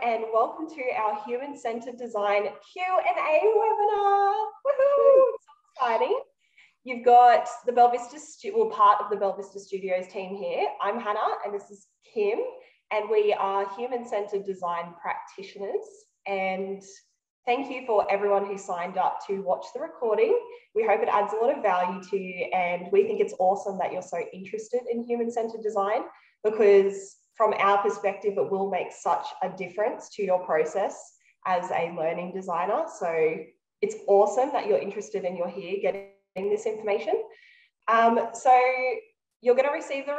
and welcome to our Human-Centered Design Q&A webinar. Woohoo! So exciting. You've got the Bella Vista, part of the Bella Vista Studios team here. I'm Hannah and this is Kim, and we are Human-Centered Design practitioners. And thank you for everyone who signed up to watch the recording. We hope it adds a lot of value to you, and we think it's awesome that you're so interested in human-centered design, because from our perspective, it will make such a difference to your process as a learning designer. So it's awesome that you're interested and you're here getting this information. So you're going to receive the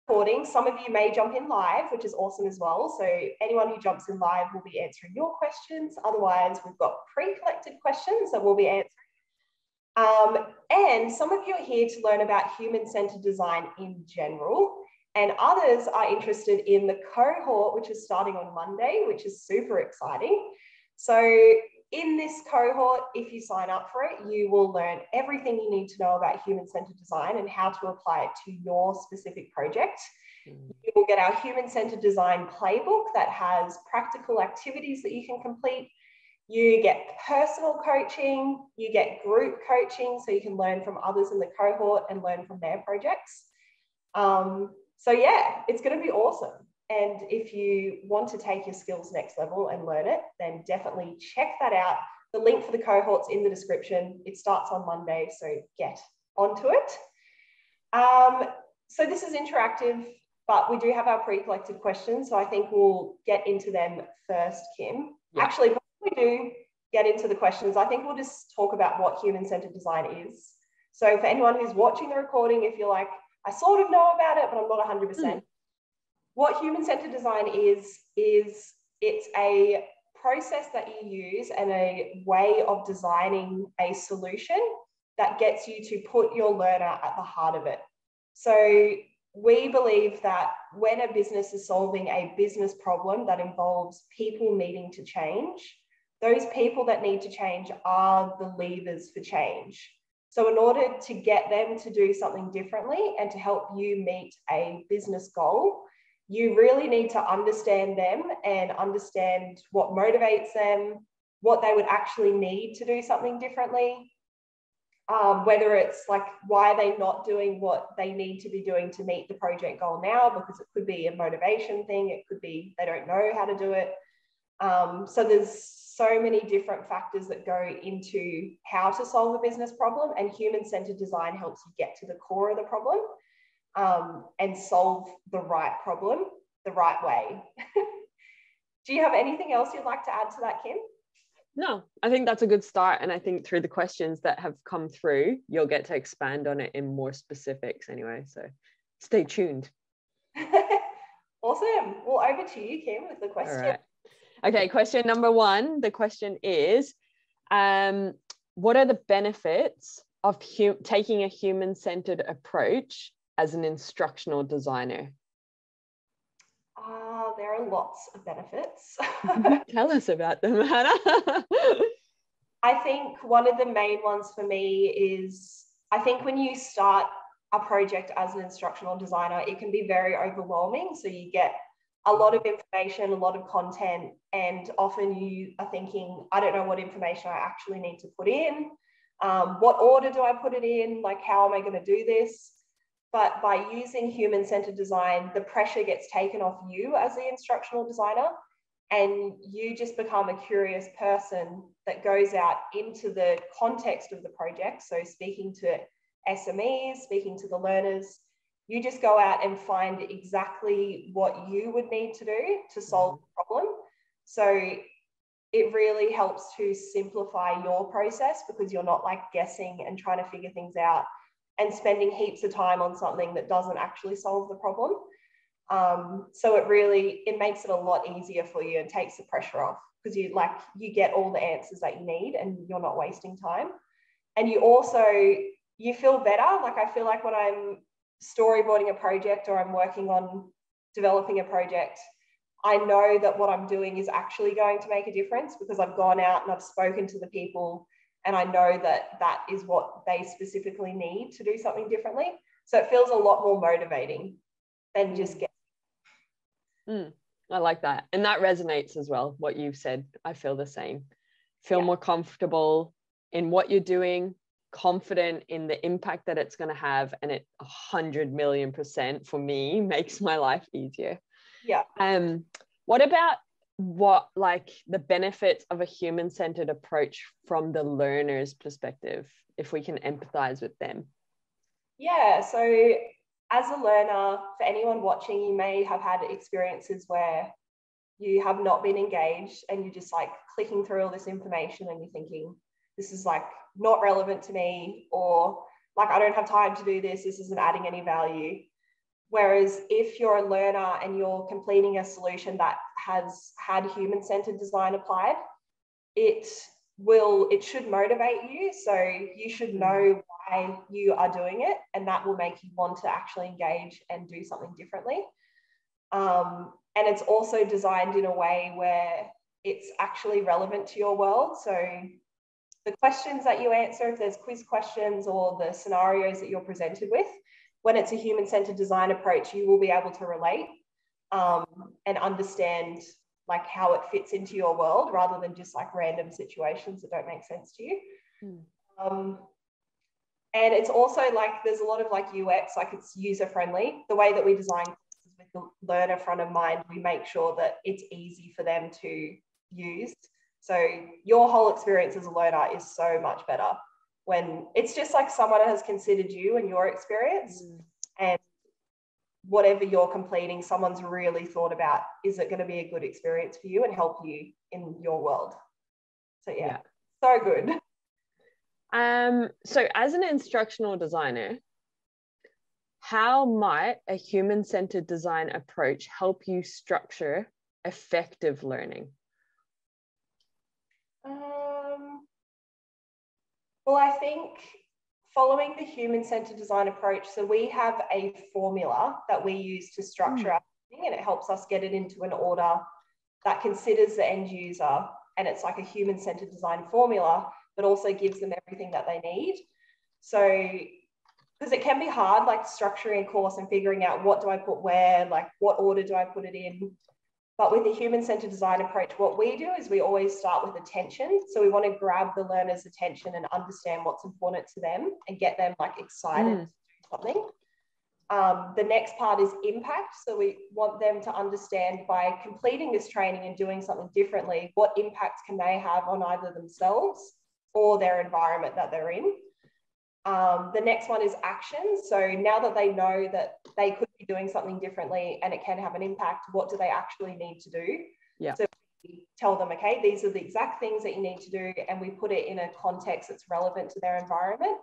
recording. Some of you may jump in live, which is awesome as well. So anyone who jumps in live will be answering your questions. Otherwise, we've got pre-collected questions that we'll be answering. And some of you are here to learn about human-centered design in general. And others are interested in the cohort, which is starting on Monday, which is super exciting. So in this cohort, if you sign up for it, you will learn everything you need to know about human-centered design and how to apply it to your specific project. You will get our human-centered design playbook that has practical activities that you can complete. You get personal coaching, you get group coaching, so you can learn from others in the cohort and learn from their projects. So yeah, it's going to be awesome. And if you want to take your skills next level and learn it, then definitely check that out. The link for the cohort's in the description. It starts on Monday, so get onto it. So this is interactive, but we do have our pre-collected questions. So I think we'll get into them first, Kim. Yeah. Actually, before we do get into the questions, I think we'll just talk about what human-centered design is. So for anyone who's watching the recording, if you're like, I sort of know about it, but I'm not 100%. What human-centered design is it's a process that you use and a way of designing a solution that gets you to put your learner at the heart of it. So we believe that when a business is solving a business problem that involves people needing to change, those people that need to change are the levers for change. So in order to get them to do something differently and to help you meet a business goal, you really need to understand them and understand what motivates them, what they would actually need to do something differently, whether it's like, why are they not doing what they need to be doing to meet the project goal now, because it could be a motivation thing, it could be they don't know how to do it. So there's so many different factors that go into how to solve a business problem, and human-centered design helps you get to the core of the problem and solve the right problem the right way. Do you have anything else you'd like to add to that, Kim? No, I think that's a good start. And I think through the questions that have come through, you'll get to expand on it in more specifics anyway. So stay tuned. Awesome. Well, over to you, Kim, with the question. All right. Okay, question number one. The question is, what are the benefits of taking a human-centered approach as an instructional designer? There are lots of benefits. Tell us about them, Hannah. I think one of the main ones for me is, I think when you start a project as an instructional designer, it can be very overwhelming. So you get a lot of information, a lot of content, and often you are thinking, I don't know what information I actually need to put in. What order do I put it in? Like, how am I going to do this? But by using human-centered design, the pressure gets taken off you as the instructional designer, and you just become a curious person that goes out into the context of the project. So speaking to SMEs, speaking to the learners, you just go out and find exactly what you would need to do to solve the problem. So it really helps to simplify your process, because you're not like guessing and trying to figure things out and spending heaps of time on something that doesn't actually solve the problem. So it makes it a lot easier for you and takes the pressure off, because you get all the answers that you need and you're not wasting time. And you feel better. Like, I feel like when I'm storyboarding a project or I'm working on developing a project, I know that what I'm doing is actually going to make a difference, because I've gone out and I've spoken to the people and I know that that is what they specifically need to do something differently. So it feels a lot more motivating than just getting. I like that. And that resonates as well, what you've said. I feel the same. Feel more comfortable in what you're doing, confident in the impact that it's going to have, and it 100,000,000% for me makes my life easier. Yeah. What about like the benefits of a human-centered approach from the learner's perspective, if we can empathize with them? Yeah, so as a learner, for anyone watching, you may have had experiences where you have not been engaged and you're just like clicking through all this information and you're thinking, this is like not relevant to me, or like, I don't have time to do this. This isn't adding any value. Whereas if you're a learner and you're completing a solution that has had human-centered design applied, it should motivate you. So you should know why you are doing it, and that will make you want to actually engage and do something differently. And it's also designed in a way where it's actually relevant to your world. So the questions that you answer, if there's quiz questions or the scenarios that you're presented with, when it's a human-centered design approach, you will be able to relate and understand like how it fits into your world, rather than just like random situations that don't make sense to you. And it's also like, there's a lot of like UX, like it's user-friendly. The way that we design courses with the learner front of mind, we make sure that it's easy for them to use. So your whole experience as a learner is so much better when it's just like someone has considered you and your experience, and whatever you're completing, someone's really thought about, is it going to be a good experience for you and help you in your world? So yeah. So good. So as an instructional designer, how might a human-centered design approach help you structure effective learning? Well, I think following the human-centered design approach, so we have a formula that we use to structure our learning, and it helps us get it into an order that considers the end user, and it's like a human-centered design formula, but also gives them everything that they need. So, because it can be hard, like structuring a course and figuring out what do I put where, like what order do I put it in. But with the human-centered design approach, what we do is we always start with attention. So we want to grab the learner's attention and understand what's important to them and get them like excited to do something. The next part is impact. So we want them to understand, by completing this training and doing something differently, what impacts can they have on either themselves or their environment that they're in. The next one is action. So now that they know that they could be doing something differently and it can have an impact, what do they actually need to do? Yeah. So we tell them, okay, these are the exact things that you need to do, and we put it in a context that's relevant to their environment.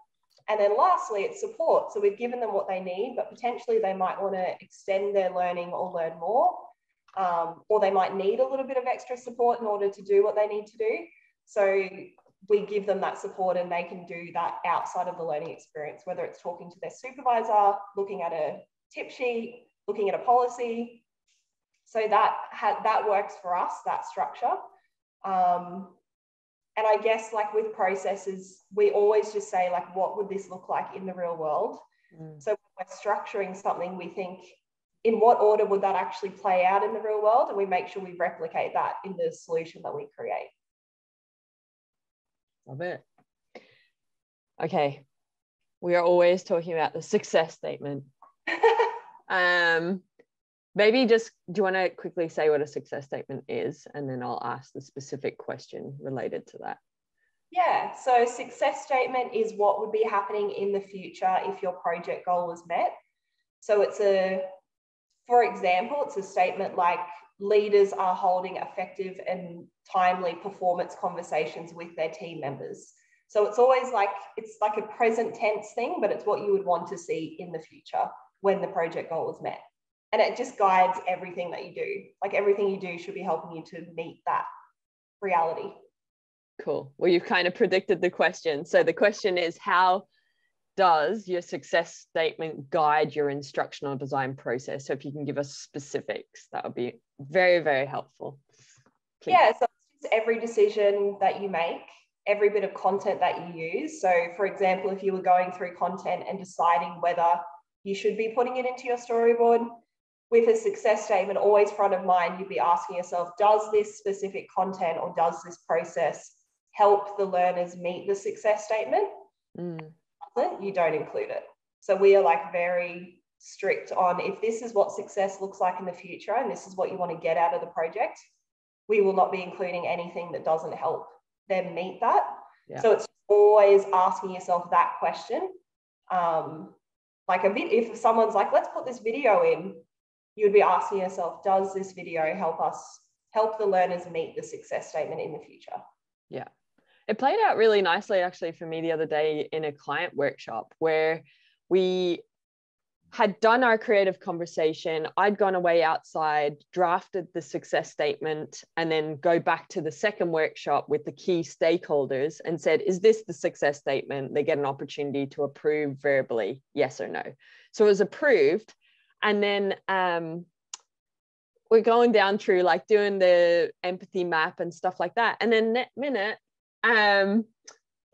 And then lastly, it's support. So we've given them what they need, but potentially they might want to extend their learning or learn more, or they might need a little bit of extra support in order to do what they need to do. So we give them that support, and they can do that outside of the learning experience, whether it's talking to their supervisor, looking at a tip sheet, looking at a policy. So that works for us, that structure. And I guess like with processes, we always just say like, what would this look like in the real world? So when we're structuring something, we think, in what order would that actually play out in the real world? And we make sure we replicate that in the solution that we create. Love it. Okay. We are always talking about the success statement. Maybe just, do you want to quickly say what a success statement is? And then I'll ask the specific question related to that. Yeah, so success statement is what would be happening in the future if your project goal was met. So for example, it's a statement like, leaders are holding effective and timely performance conversations with their team members. So it's always like, it's like a present tense thing, but it's what you would want to see in the future when the project goal is met. And it just guides everything that you do. Like everything you do should be helping you to meet that reality. Cool. Well, you've kind of predicted the question. So the question is, how does your success statement guide your instructional design process? So if you can give us specifics, that would be very, very helpful. Please. Yeah, so it's just every decision that you make, every bit of content that you use. So for example, if you were going through content and deciding whether you should be putting it into your storyboard, with a success statement always front of mind, you'd be asking yourself, does this specific content or does this process help the learners meet the success statement? You don't include it. So we are like very strict on, if this is what success looks like in the future and this is what you want to get out of the project, we will not be including anything that doesn't help them meet that. Yeah. So it's always asking yourself that question. Like if someone's like, let's put this video in, you'd be asking yourself, does this video help the learners meet the success statement in the future? Yeah. It played out really nicely actually for me the other day in a client workshop where we had done our creative conversation. I'd gone away outside, drafted the success statement, and then go back to the second workshop with the key stakeholders and said, is this the success statement? They get an opportunity to approve verbally, yes or no. So it was approved. And then we're going down through like doing the empathy map and stuff like that. And then that minute,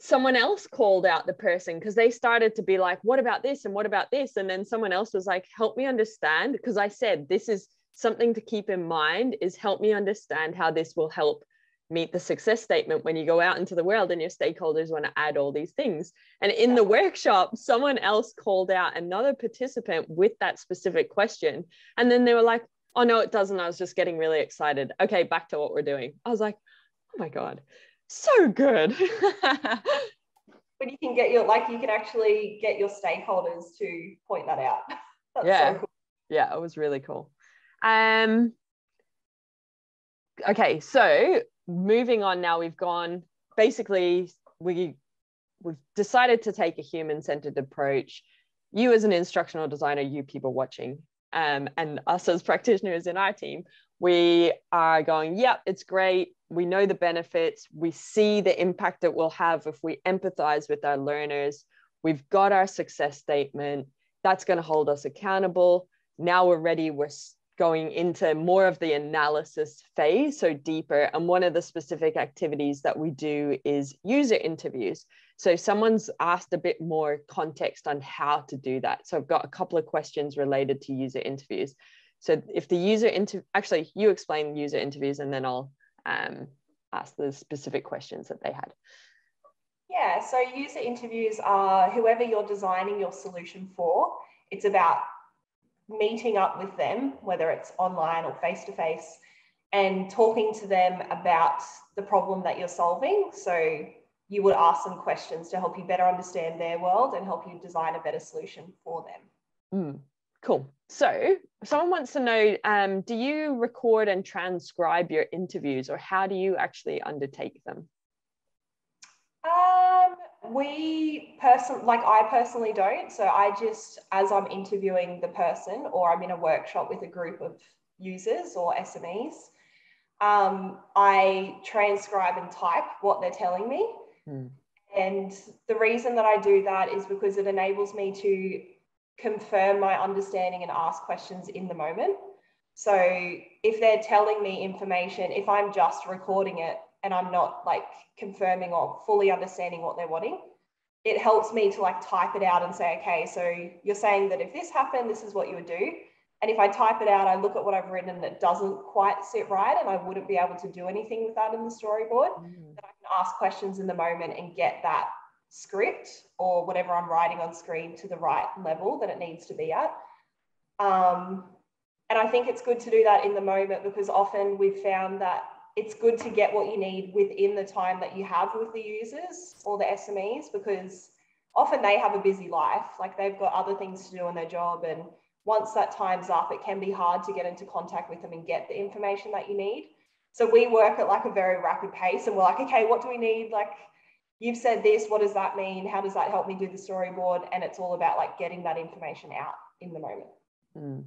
someone else called out the person because they started to be like, what about this? And what about this? And then someone else was like, help me understand. Because I said, this is something to keep in mind, is help me understand how this will help meet the success statement when you go out into the world and your stakeholders want to add all these things. And in the workshop, someone else called out another participant with that specific question. And then they were like, oh, no, it doesn't. I was just getting really excited. Okay, back to what we're doing. I was like, oh my God, so good. But you can get you can actually get your stakeholders to point that out. That's yeah. So cool. Yeah, it was really cool. Okay, so moving on now, we've gone, basically, we've decided to take a human-centered approach. You as an instructional designer, you people watching, and us as practitioners in our team, we are going, yep, it's great. We know the benefits. We see the impact it will have if we empathize with our learners. We've got our success statement. That's going to hold us accountable. Now we're ready. We're going into more of the analysis phase, so deeper. And one of the specific activities that we do is user interviews. So someone's asked a bit more context on how to do that. So I've got a couple of questions related to user interviews. So if the user actually, you explain user interviews and then I'll ask the specific questions that they had. Yeah, so user interviews are whoever you're designing your solution for. It's about meeting up with them, whether it's online or face-to-face, and talking to them about the problem that you're solving. So you would ask them questions to help you better understand their world and help you design a better solution for them. Cool. So someone wants to know, do you record and transcribe your interviews, or how do you actually undertake them? I personally don't. So I just, as I'm interviewing the person or I'm in a workshop with a group of users or SMEs, I transcribe and type what they're telling me. And the reason that I do that is because it enables me to confirm my understanding and ask questions in the moment. So if they're telling me information, if I'm just recording it and I'm not like confirming or fully understanding what they're wanting, it helps me to like type it out and say, okay, so you're saying that if this happened, this is what you would do. And if I type it out, I look at what I've written and it doesn't quite sit right and I wouldn't be able to do anything with that in the storyboard, then I can ask questions in the moment and get that script or whatever I'm writing on screen to the right level that it needs to be at. And I think it's good to do that in the moment because often we've found that it's good to get what you need within the time that you have with the users or the SMEs, because often they have a busy life, like they've got other things to do in their job. And once that time's up, it can be hard to get into contact with them and get the information that you need. So we work at like a very rapid pace and we're like, okay, what do we need? Like, you've said this, what does that mean? How does that help me do the storyboard? And it's all about like getting that information out in the moment.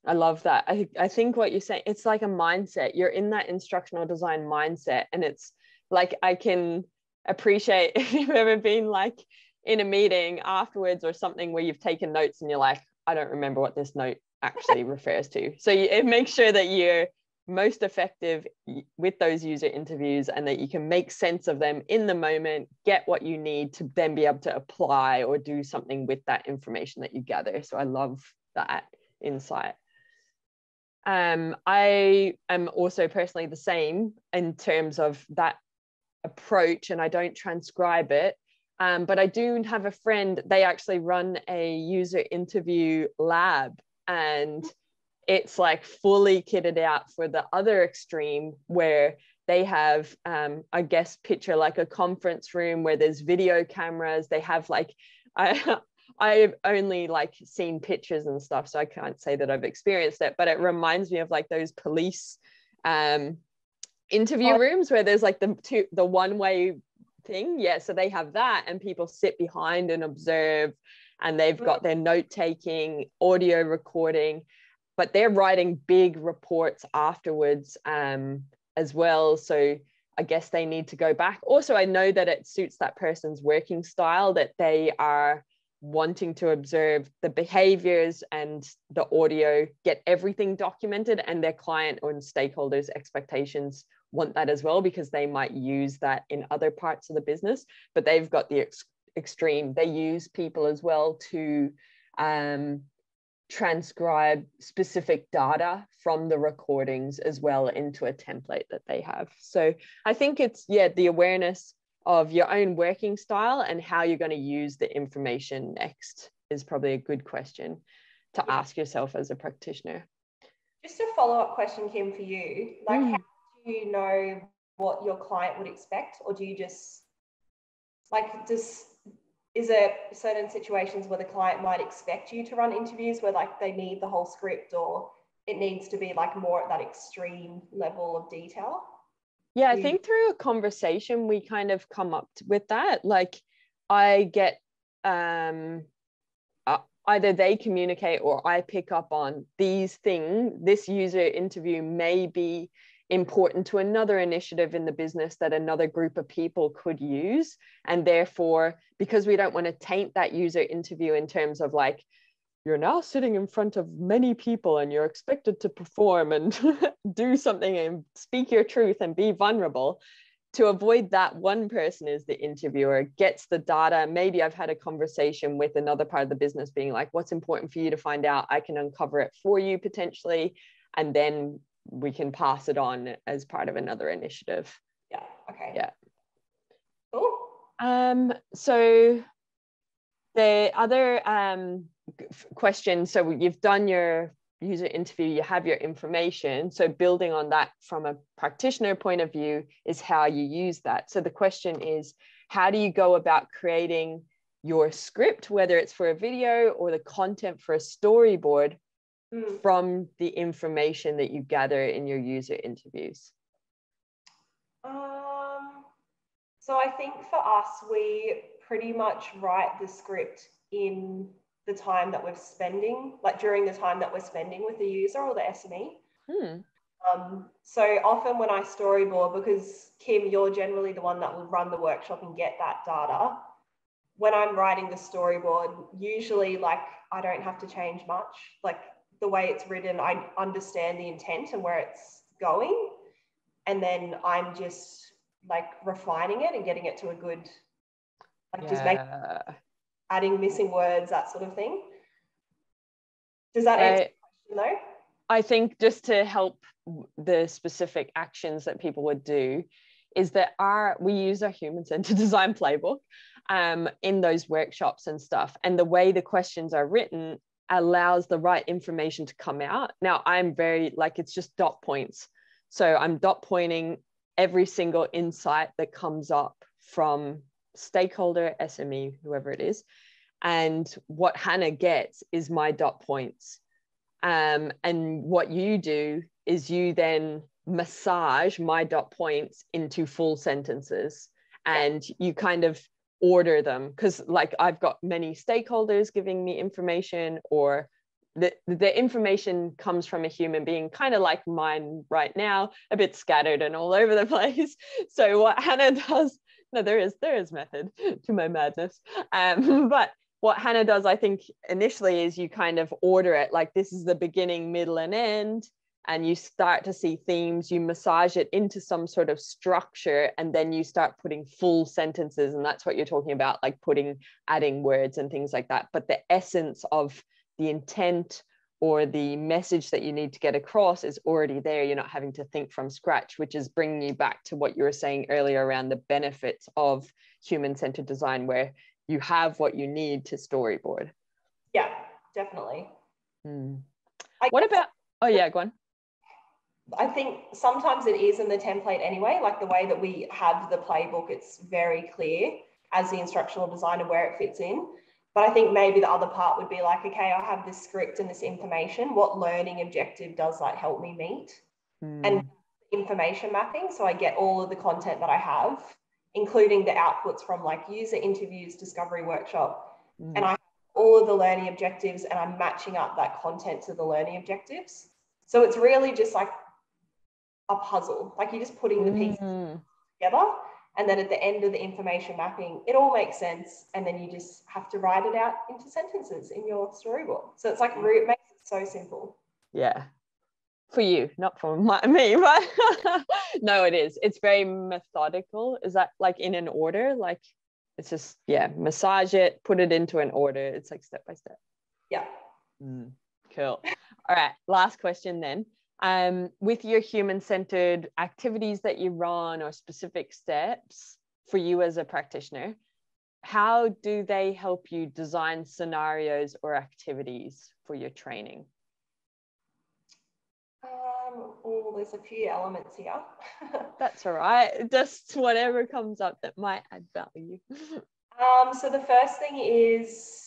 I love that. I think what you're saying, it's like a mindset. You're in that instructional design mindset. And it's like, I can appreciate if you've ever been like in a meeting afterwards or something where you've taken notes and you're like, I don't remember what this note actually refers to. So it makes sure that you're most effective with those user interviews and that you can make sense of them in the moment, get what you need to then be able to apply or do something with that information that you gather. So I love that insight. I am also personally the same in terms of that approach, and I don't transcribe it. But I do have a friend, they actually run a user interview lab, and it's like fully kitted out for the other extreme where they have, I guess, picture like a conference room where there's video cameras. They have like, I've only like seen pictures and stuff, so I can't say that I've experienced it, but it reminds me of like those police interview rooms where there's like the one-way thing. Yeah, so they have that, and people sit behind and observe, and they've got their note-taking, audio recording, but they're writing big reports afterwards as well. So I guess they need to go back. Also, I know that it suits that person's working style, that they are wanting to observe the behaviors and the audio, get everything documented, and their client or stakeholders' expectations want that as well, because they might use that in other parts of the business. But they've got the extreme. They use people as well to transcribe specific data from the recordings as well into a template that they have. So I think it's, yeah, the awareness of your own working style and how you're going to use the information next is probably a good question to ask yourself as a practitioner. Just a follow-up question, Kim, for you. Like, how do you know what your client would expect? Or do you just, like, is there certain situations where the client might expect you to run interviews where like they need the whole script, or it needs to be like more at that extreme level of detail? Yeah, I think through a conversation, we kind of come up with that. Like I get either they communicate or I pick up on these things. This user interview may be important to another initiative in the business that another group of people could use. And therefore, because we don't want to taint that user interview in terms of like, you're now sitting in front of many people and you're expected to perform and do something and speak your truth and be vulnerable. To avoid that, one person is the interviewer, gets the data. Maybe I've had a conversation with another part of the business being like, what's important for you to find out? I can uncover it for you potentially. And then we can pass it on as part of another initiative. Yeah, okay. Yeah. Cool. So the other question, so you've done your user interview, you have your information. So building on that from a practitioner point of view is how you use that. So the question is, how do you go about creating your script, whether it's for a video or the content for a storyboard, from the information that you gather in your user interviews? So I think for us, we pretty much write the script in the time that we're spending, like during the time that we're spending with the user or the SME. So often when I storyboard, because Kim, you're generally the one that will run the workshop and get that data, when I'm writing the storyboard, usually like I don't have to change much. Like the way it's written, I understand the intent and where it's going. And then I'm just like refining it and getting it to a good, like just adding missing words, that sort of thing. Does that answer the question though? I think just to help the specific actions that people would do is that we use our Human-Centered Design playbook in those workshops and stuff. And the way the questions are written allows the right information to come out. Now I'm very like, it's just dot points. So I'm dot pointing every single insight that comes up from stakeholder, SME, whoever it is. And what Hannah gets is my dot points. And what you do is you then massage my dot points into full sentences, and you kind of order them, because like I've got many stakeholders giving me information, or the information comes from a human being, kind of like mine right now, a bit scattered and all over the place. So what Hannah does, no, there is method to my madness. But what Hannah does, I think, initially is you kind of order it like this is the beginning, middle, and end, and you start to see themes, you massage it into some sort of structure, and then you start putting full sentences, and that's what you're talking about, like adding words and things like that. But the essence of the intent or the message that you need to get across is already there. You're not having to think from scratch, which is bringing you back to what you were saying earlier around the benefits of human-centered design, where you have what you need to storyboard. Yeah, definitely. What about, oh yeah, go on. I think sometimes it is in the template anyway, like the way that we have the playbook, it's very clear as the instructional designer where it fits in. But I think maybe the other part would be like, okay, I have this script and this information. What learning objective does that help me meet? And information mapping. So I get all of the content that I have, including the outputs from like user interviews, discovery workshop, and I have all of the learning objectives, and I'm matching up that content to the learning objectives. So it's really just like a puzzle, like you're just putting the pieces together, and then at the end of the information mapping, it all makes sense, and then you just have to write it out into sentences in your storyboard. So it's like it makes it so simple. Yeah, for you, not for me, but no, it is. It's very methodical. Is that like in an order? Like it's just, yeah, massage it, put it into an order. It's like step by step. Yeah. Cool. All right, last question then. With your human-centered activities that you run or specific steps for you as a practitioner, how do they help you design scenarios or activities for your training? There's a few elements here. That's all right. Just whatever comes up that might add value. So the first thing is,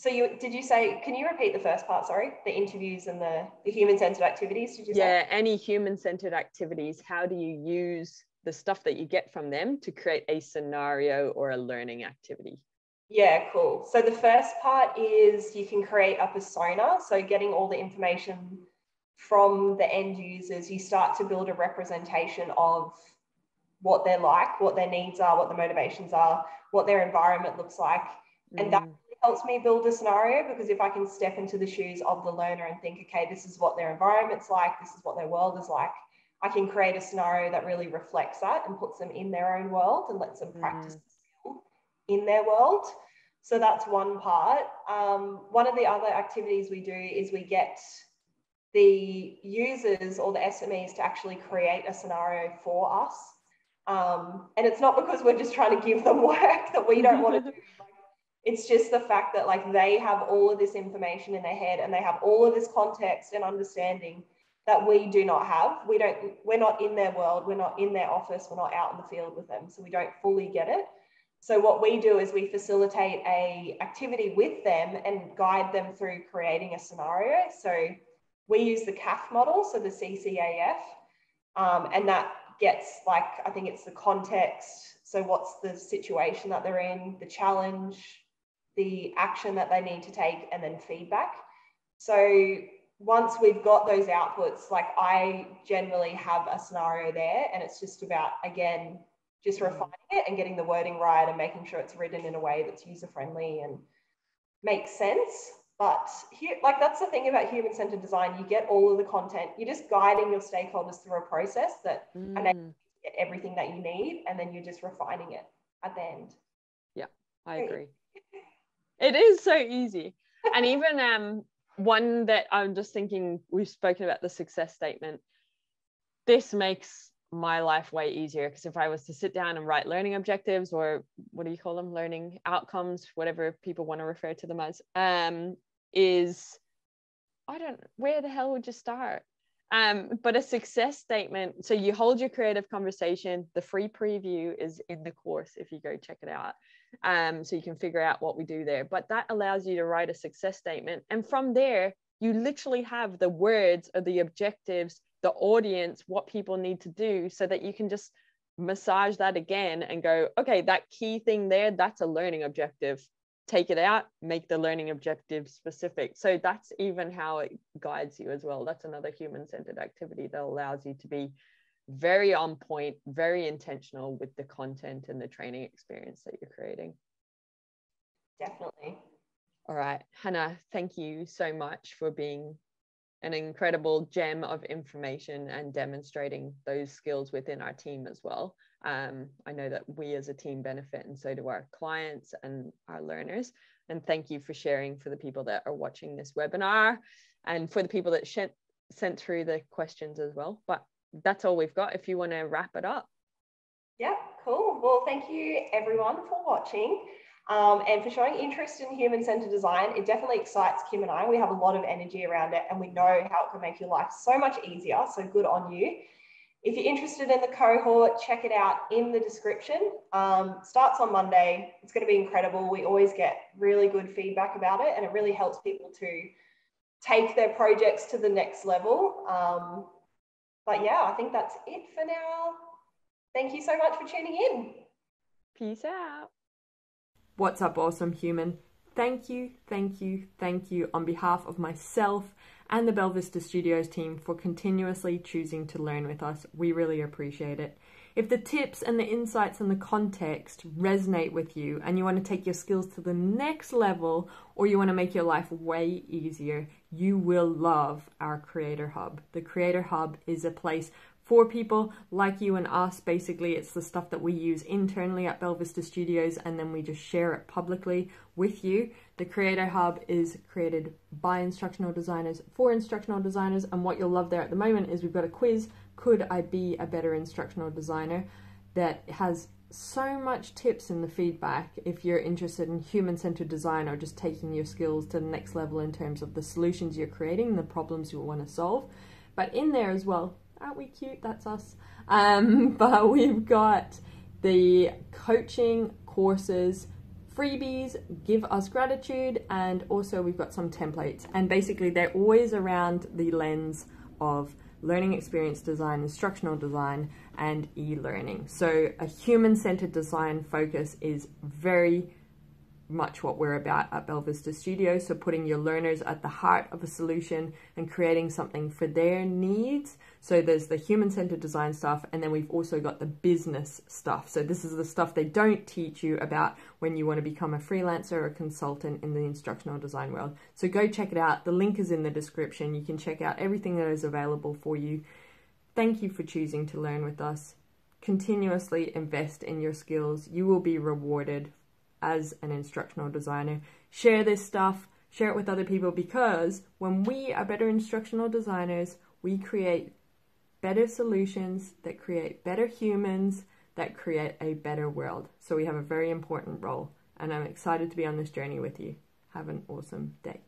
did you say, can you repeat the first part, sorry? The interviews and the human-centered activities, did you say? Yeah, any human-centered activities, how do you use the stuff that you get from them to create a scenario or a learning activity? Yeah, cool. So the first part is you can create a persona. So getting all the information from the end users, you start to build a representation of what they're like, what their needs are, what the motivations are, what their environment looks like. And that helps me build a scenario, because if I can step into the shoes of the learner and think, okay, this is what their environment's like, this is what their world is like, I can create a scenario that really reflects that and puts them in their own world and lets them practice in their world. So that's one part. One of the other activities we do is we get the users or the SMEs to actually create a scenario for us. And it's not because we're just trying to give them work that we don't want to do. It's just the fact that like they have all of this information in their head and they have all of this context and understanding that we do not have. We're not in their world, we're not in their office, we're not out in the field with them, so we don't fully get it. So what we do is we facilitate a activity with them and guide them through creating a scenario. So we use the CAF model, so the CCAF, and that gets like, I think it's the context. So what's the situation that they're in, the challenge, the action that they need to take, and then feedback. So once we've got those outputs, like I generally have a scenario there, and it's just about, again, just refining it and getting the wording right and making sure it's written in a way that's user-friendly and makes sense. But here, like that's the thing about human-centered design, you get all of the content, you're just guiding your stakeholders through a process that enables you to get everything that you need, and then you're just refining it at the end. Yeah, I agree. It is so easy. And even one that I'm just thinking, we've spoken about the success statement. This makes my life way easier, because if I was to sit down and write learning objectives, or what do you call them, learning outcomes, whatever people want to refer to them as, where the hell would you start? But a success statement, so you hold your creative conversation. The free preview is in the course if you go check it out, so you can figure out what we do there. But that allows you to write a success statement, and from there you literally have the words or the objectives, the audience, what people need to do, so that you can just massage that again and go, okay, that key thing there, that's a learning objective. Take it out, make the learning objective specific. So that's even how it guides you as well. That's another human-centered activity that allows you to be very on point, very intentional with the content and the training experience that you're creating. Definitely. All right, Hannah, thank you so much for being an incredible gem of information and demonstrating those skills within our team as well. I know that we as a team benefit, and so do our clients and our learners. And thank you for sharing for the people that are watching this webinar and for the people that sent through the questions as well. But that's all we've got if you want to wrap it up. Yeah, cool. Well, thank you everyone for watching and for showing interest in human-centered design. It definitely excites Kim and I. We have a lot of energy around it and we know how it can make your life so much easier. So good on you. If you're interested in the cohort, check it out in the description. Starts on Monday. It's going to be incredible. We always get really good feedback about it and it really helps people to take their projects to the next level. But yeah, I think that's it for now. Thank you so much for tuning in. Peace out. What's up, awesome human? Thank you on behalf of myself and the Belle Vista Studios team for continuously choosing to learn with us. We really appreciate it. If the tips and the insights and the context resonate with you and you want to take your skills to the next level or you want to make your life way easier, you will love our Creator Hub. The Creator Hub is a place for people like you and us. Basically, it's the stuff that we use internally at Belle Vista Studios and then we just share it publicly with you. The Creator Hub is created by instructional designers for instructional designers, and what you'll love there at the moment is we've got a quiz, Could I Be a Better Instructional Designer, that has so much tips in the feedback if you're interested in human-centered design or just taking your skills to the next level in terms of the solutions you're creating and the problems you want to solve. But in there as well, aren't we cute? That's us. But we've got the coaching courses, freebies, give us gratitude, and also we've got some templates. And basically they're always around the lens of learning experience design, instructional design, and e-learning. So a human-centered design focus is very much what we're about at Belle Vista Studios. So putting your learners at the heart of a solution and creating something for their needs. So there's the human-centered design stuff, and then we've also got the business stuff. So this is the stuff they don't teach you about when you want to become a freelancer or a consultant in the instructional design world. So go check it out. The link is in the description. You can check out everything that is available for you. Thank you for choosing to learn with us. Continuously invest in your skills. You will be rewarded as an instructional designer. Share this stuff, share it with other people, because when we are better instructional designers, we create better solutions that create better humans, that create a better world. So we have a very important role, and I'm excited to be on this journey with you. Have an awesome day.